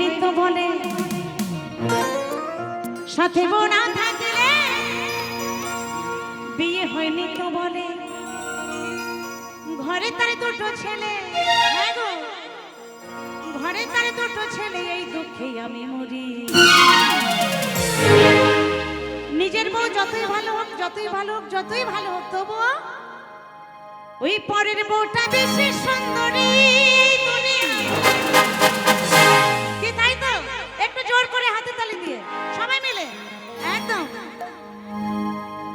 হয়নি তো বলে সাথে বউ না থাকলে বিয়ে হয়নি তো বলে ঘরে তার দুটো ছেলে হ্যাঁ গো ঘরে তার দুটো ছেলে এই দুঃখে আমি মরি নিজের বউ যতই ভালো হোক যতই ভালো হোক যতই ভালো হোক তবুও ওই পরের বউটা বেশি সুন্দরী কি তাই তো একটু জোর করে হাতে তালি দিয়ে সবাই মিলে একদম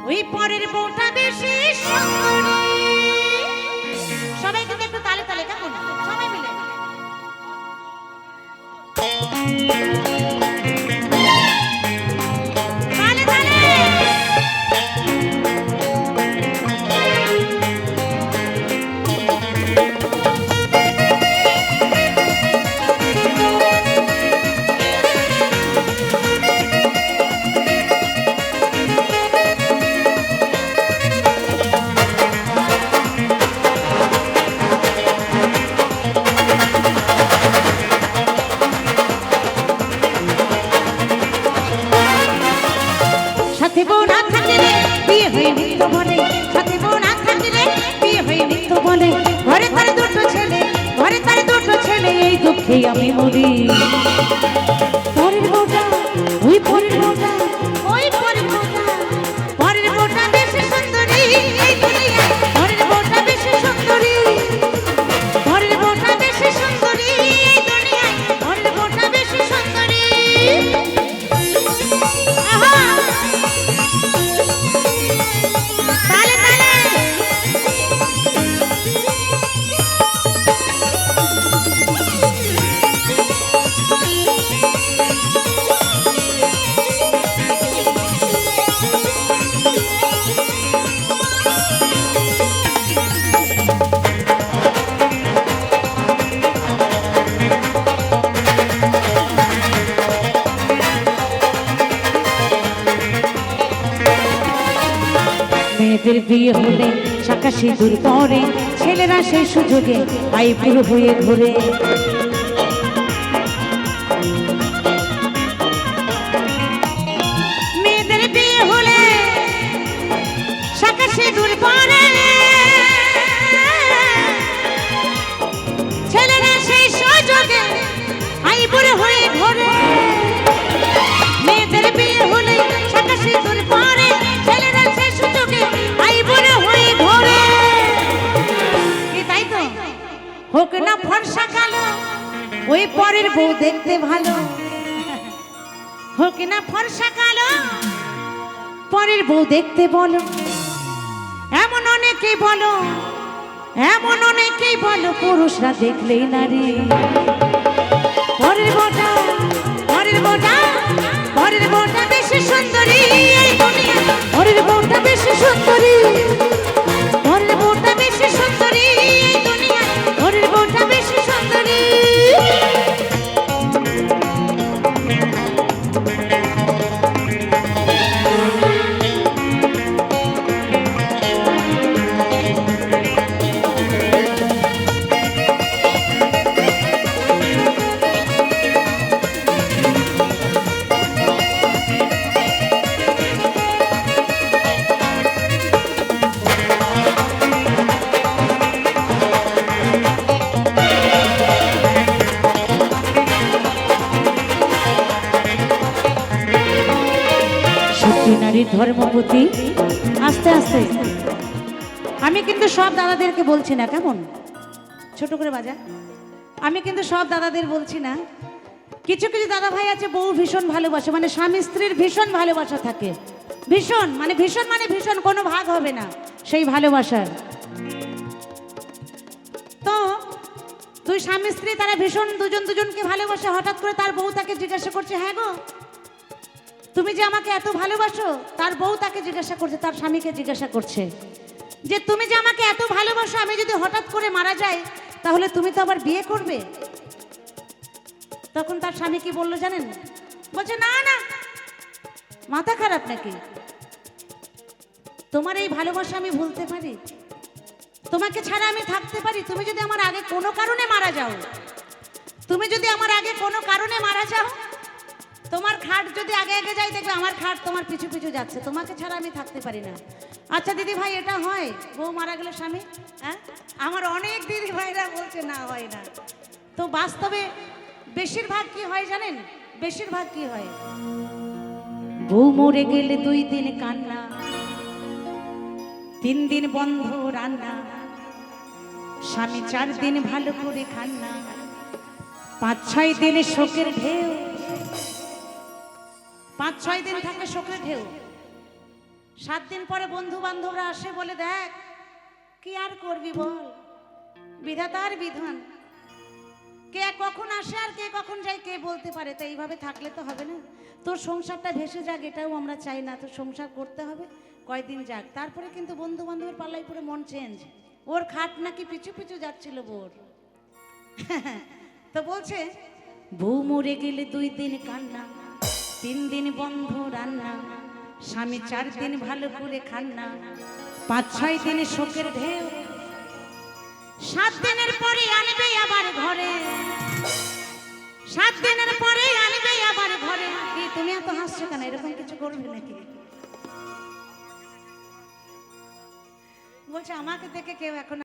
ওই পরের বউটা বেশি সুন্দরী সবাই কিন্তু একটু তালে তালে কেমন সবাই মিলে তালে তালে সাথে বউ না থাকলে বিয়ে হয়নি তো বলে সাথে বউ না থাকলে বিয়ে হয়নি তো বলে ঘরে তার দুটো ছেলে ঘরে তার দুটো ছেলে এই দুঃখে আমি মরি পরের বউটা ওই পরের বউটা ওই পরের বউটা পরের বউটা বেশি সুন্দরী এই দুনিয়ায় পরের বউটা বেশি সুন্দরী পরের বউটা বেশি সুন্দরী এই দুনিয়ায় পরের বউটা বেশি সুন্দরী আহা তালে তালে মেয়েদের বিয়ে হলে শাখা সিঁদুর পরে ছেলেরা সেই সুযোগে আইপুর হয়ে ঘুরে মেয়েদের বিয়ে হলে শাখা সিঁদুর পরে ছেলেরা সেই সুযোগে আইপুর হয়ে ঘুরে মেয়েদের বিয়ে হলে শাখা সিঁদুর পরে ছেলেরা সেই সুযোগে আইপুর হয়ে ঘুরে কি তাই তো হোক না ফর্সা কালো ওই পরের বউ দেখতে ভালো হোক না ফর্সা কালো পরের বউ দেখতে বলো এমন অনেকেই বলো এমন অনেকেই বলো পুরুষরা দেখলেই নারী পরের বউটা পরের বউটা পরের বউটা বেশি সুন্দরী এই দুনিয়া পরের বউটা বেশি সুন্দরী পরের বউটা বেশি সুন্দরী এই দুনিয়া পরের বউটা বেশি সুন্দরী নারীর ধর্মপতি আস্তে আস্তে আমি কিন্তু সব দাদাদেরকে বলছি না কেমন ছোট করে বাজা আমি কিন্তু সব দাদাদের বলছি না কিছু কিছু দাদা ভাই আছে বউ ভীষণ ভালোবাসে মানে স্বামী স্ত্রীর ভীষণ ভালোবাসা থাকে ভীষণ মানে ভীষণ কোনো ভাগ হবে না সেই ভালোবাসার তো দুই স্বামী স্ত্রী তারা ভীষণ দুজন দুজনকে ভালোবাসে হঠাৎ করে তার বউ তাকে জিজ্ঞাসা করছে হ্যাঁ গো তুমি যে আমাকে এত ভালোবাসো তার বউ তাকে জিজ্ঞাসা করছে তার স্বামীকে জিজ্ঞাসা করছে যে তুমি যে আমাকে এত ভালোবাসো আমি যদি হঠাৎ করে মারা যাই তাহলে তুমি তো আবার বিয়ে করবে তখন তার স্বামী কি বললো জানেন বলছে না না মাথা খারাপ নাকি তোমার এই ভালোবাসা আমি ভুলতে পারি তোমাকে ছাড়া আমি থাকতে পারি তুমি যদি আমার আগে কোনো কারণে মারা যাও তুমি যদি আমার আগে কোনো কারণে মারা যাও, তোমার খাট যদি আগে আগে যাই, দেখবে আমার খাট তোমার পিছু পিছু যাচ্ছে, তোমাকে ছাড়া আমি থাকতে পারি না। আচ্ছা দিদি ভাই, এটা হয় বউ মারা গেলে স্বামী? হ্যাঁ, আমার অনেক দিদি ভাইরা বলছে না, হয় না। তো বাস্তবে বেশিরভাগ কি হয় জানেন? বেশিরভাগ কি হয়, বউ মরে গেলে 2 দিন কান্না, 3 দিন বন্ধ রান্না, স্বামী 4 দিন ভালো করে খান না, 5-6 দিনে শোকের ঢেউ, 5-6 দিন থাকে শোকের ঢেউ। 7 দিন পরে বন্ধু বান্ধবরা আসে, বলে দেখ কি আর করবি বল, বিধাতার বিধান, কে কখন আসে আর কে কখন যায় কে বলতে পারে। তো এইভাবে থাকলে তো হবে না, তোর সংসারটা ভেসে যাক এটাও আমরা চাই না, তোর সংসার করতে হবে, কয়দিন যাক। তারপরে কিন্তু বন্ধু বান্ধবের পাল্লাই পরে মন চেঞ্জ, ওর খাট নাকি পিছু পিছু যাচ্ছিল বোর। তো বলছে বউ মরে গেলে 2 দিন কান্না, 3 দিন বন্ধ রান্না, স্বামী 4 দিন ভালো করে খান না, 5-6 দিনে শোকের ঢেউ, 7 দিনের পরে আনবে আবার ঘরে, 7 দিনের পরে আনবে আবার ঘরে। কি তুমি এত হাসছো কেন? এরকম কিছু করবে নাকি? বলছে আমাকে দেখে কেউ এখন